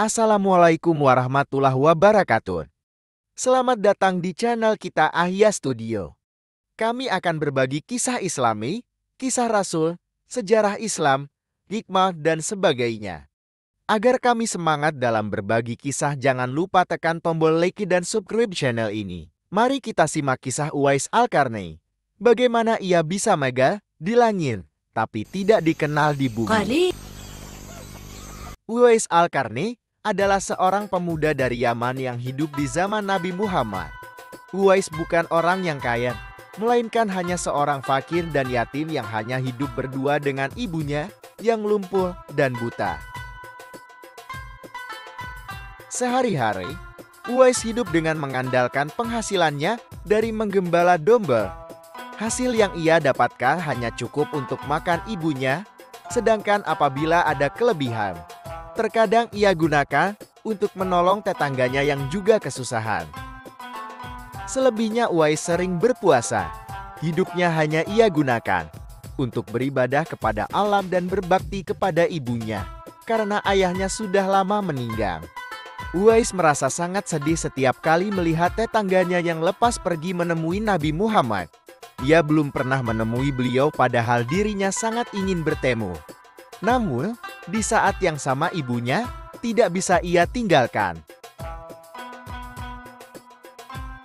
Assalamualaikum warahmatullahi wabarakatuh. Selamat datang di channel kita Ahya Studio. Kami akan berbagi kisah Islami, kisah Rasul, sejarah Islam, hikmah, dan sebagainya. Agar kami semangat dalam berbagi kisah, jangan lupa tekan tombol like dan subscribe channel ini. Mari kita simak kisah Uwais Al-Qarni. Bagaimana ia bisa megah di langit, tapi tidak dikenal di bumi. Uwais Al-Qarni adalah seorang pemuda dari Yaman yang hidup di zaman Nabi Muhammad. Uwais bukan orang yang kaya, melainkan hanya seorang fakir dan yatim yang hanya hidup berdua dengan ibunya yang lumpuh dan buta. Sehari-hari, Uwais hidup dengan mengandalkan penghasilannya dari menggembala domba. Hasil yang ia dapatkan hanya cukup untuk makan ibunya, sedangkan apabila ada kelebihan, terkadang ia gunakan untuk menolong tetangganya yang juga kesusahan. Selebihnya Uwais sering berpuasa. Hidupnya hanya ia gunakan untuk beribadah kepada alam dan berbakti kepada ibunya, karena ayahnya sudah lama meninggal. Uwais merasa sangat sedih setiap kali melihat tetangganya yang lepas pergi menemui Nabi Muhammad. Ia belum pernah menemui beliau padahal dirinya sangat ingin bertemu. Namun, di saat yang sama ibunya tidak bisa ia tinggalkan.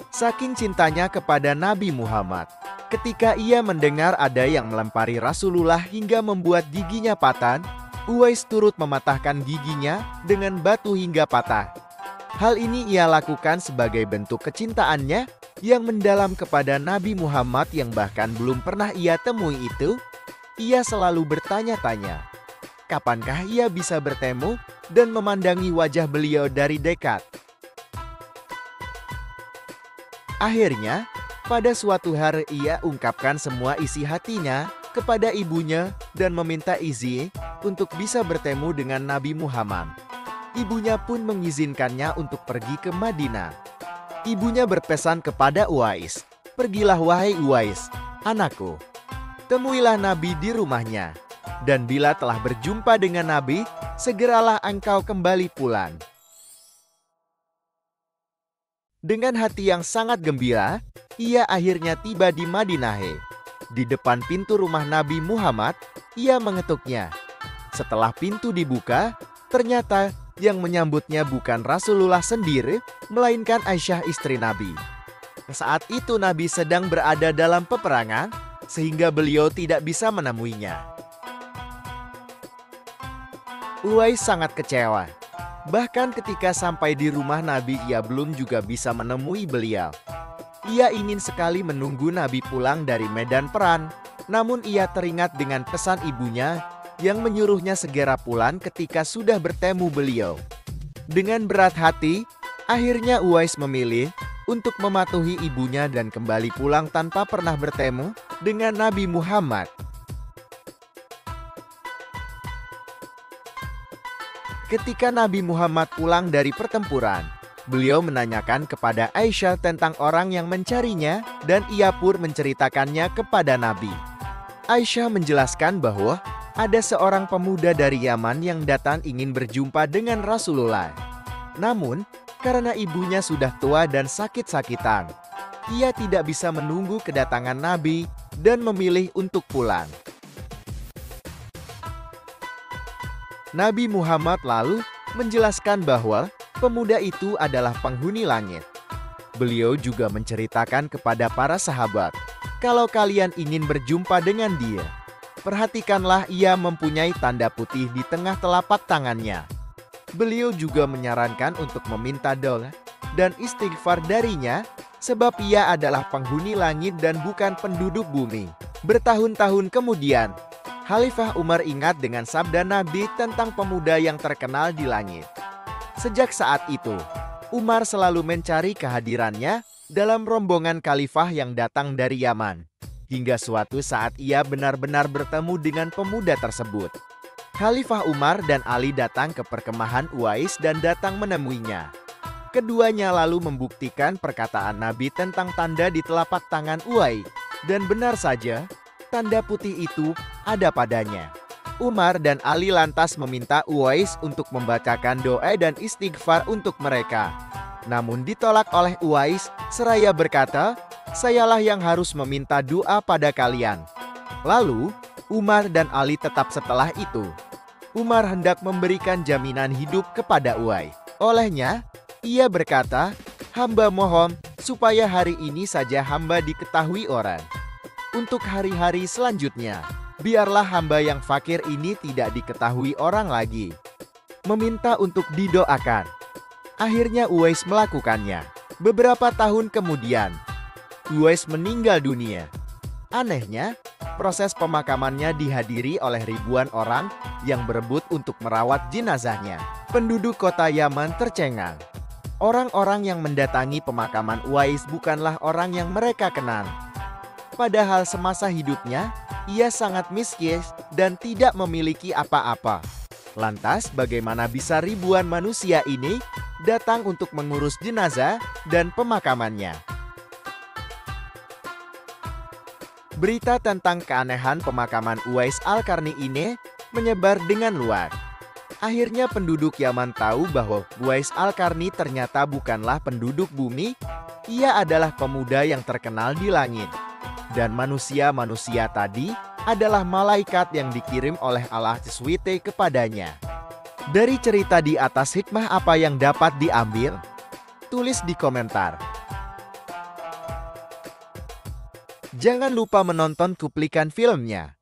Saking cintanya kepada Nabi Muhammad, ketika ia mendengar ada yang melempari Rasulullah hingga membuat giginya patah, Uwais turut mematahkan giginya dengan batu hingga patah. Hal ini ia lakukan sebagai bentuk kecintaannya yang mendalam kepada Nabi Muhammad yang bahkan belum pernah ia temui itu. Ia selalu bertanya-tanya, kapankah ia bisa bertemu dan memandangi wajah beliau dari dekat. Akhirnya, pada suatu hari ia ungkapkan semua isi hatinya kepada ibunya dan meminta izin untuk bisa bertemu dengan Nabi Muhammad. Ibunya pun mengizinkannya untuk pergi ke Madinah. Ibunya berpesan kepada Uwais, "Pergilah wahai Uwais, anakku. Temuilah Nabi di rumahnya. Dan bila telah berjumpa dengan Nabi, segeralah engkau kembali pulang." Dengan hati yang sangat gembira, ia akhirnya tiba di Madinah. Di depan pintu rumah Nabi Muhammad, ia mengetuknya. Setelah pintu dibuka, ternyata yang menyambutnya bukan Rasulullah sendiri, melainkan Aisyah istri Nabi. Saat itu Nabi sedang berada dalam peperangan, sehingga beliau tidak bisa menemuinya. Uwais sangat kecewa. Bahkan ketika sampai di rumah Nabi, ia belum juga bisa menemui beliau. Ia ingin sekali menunggu Nabi pulang dari medan perang, namun ia teringat dengan pesan ibunya yang menyuruhnya segera pulang ketika sudah bertemu beliau. Dengan berat hati, akhirnya Uwais memilih untuk mematuhi ibunya dan kembali pulang tanpa pernah bertemu dengan Nabi Muhammad. Ketika Nabi Muhammad pulang dari pertempuran, beliau menanyakan kepada Aisyah tentang orang yang mencarinya dan ia pun menceritakannya kepada Nabi. Aisyah menjelaskan bahwa ada seorang pemuda dari Yaman yang datang ingin berjumpa dengan Rasulullah. Namun, karena ibunya sudah tua dan sakit-sakitan, ia tidak bisa menunggu kedatangan Nabi dan memilih untuk pulang. Nabi Muhammad lalu menjelaskan bahwa pemuda itu adalah penghuni langit. Beliau juga menceritakan kepada para sahabat, kalau kalian ingin berjumpa dengan dia, perhatikanlah ia mempunyai tanda putih di tengah telapak tangannya. Beliau juga menyarankan untuk meminta doa dan istighfar darinya, sebab ia adalah penghuni langit dan bukan penduduk bumi. Bertahun-tahun kemudian, Khalifah Umar ingat dengan sabda Nabi tentang pemuda yang terkenal di langit. Sejak saat itu, Umar selalu mencari kehadirannya dalam rombongan khalifah yang datang dari Yaman. Hingga suatu saat ia benar-benar bertemu dengan pemuda tersebut. Khalifah Umar dan Ali datang ke perkemahan Uwais dan datang menemuinya. Keduanya lalu membuktikan perkataan Nabi tentang tanda di telapak tangan Uwais. Dan benar saja, tanda putih itu ada padanya. Umar dan Ali lantas meminta Uwais untuk membacakan doa dan istighfar untuk mereka. Namun ditolak oleh Uwais, seraya berkata, "Sayalah yang harus meminta doa pada kalian." Lalu, Umar dan Ali tetap setelah itu. Umar hendak memberikan jaminan hidup kepada Uwais. Olehnya, ia berkata, "Hamba mohon supaya hari ini saja hamba diketahui orang. Untuk hari-hari selanjutnya, biarlah hamba yang fakir ini tidak diketahui orang lagi." Meminta untuk didoakan. Akhirnya Uwais melakukannya. Beberapa tahun kemudian, Uwais meninggal dunia. Anehnya, proses pemakamannya dihadiri oleh ribuan orang yang berebut untuk merawat jenazahnya. Penduduk kota Yaman tercengang. Orang-orang yang mendatangi pemakaman Uwais bukanlah orang yang mereka kenal. Padahal semasa hidupnya, ia sangat miskin dan tidak memiliki apa-apa. Lantas, bagaimana bisa ribuan manusia ini datang untuk mengurus jenazah dan pemakamannya? Berita tentang keanehan pemakaman Uwais Al-Qarni ini menyebar dengan luas. Akhirnya penduduk Yaman tahu bahwa Uwais Al-Qarni ternyata bukanlah penduduk bumi, ia adalah pemuda yang terkenal di langit. Dan manusia-manusia tadi adalah malaikat yang dikirim oleh Allah SWT kepadanya. Dari cerita di atas, hikmah apa yang dapat diambil? Tulis di komentar. Jangan lupa menonton cuplikan filmnya.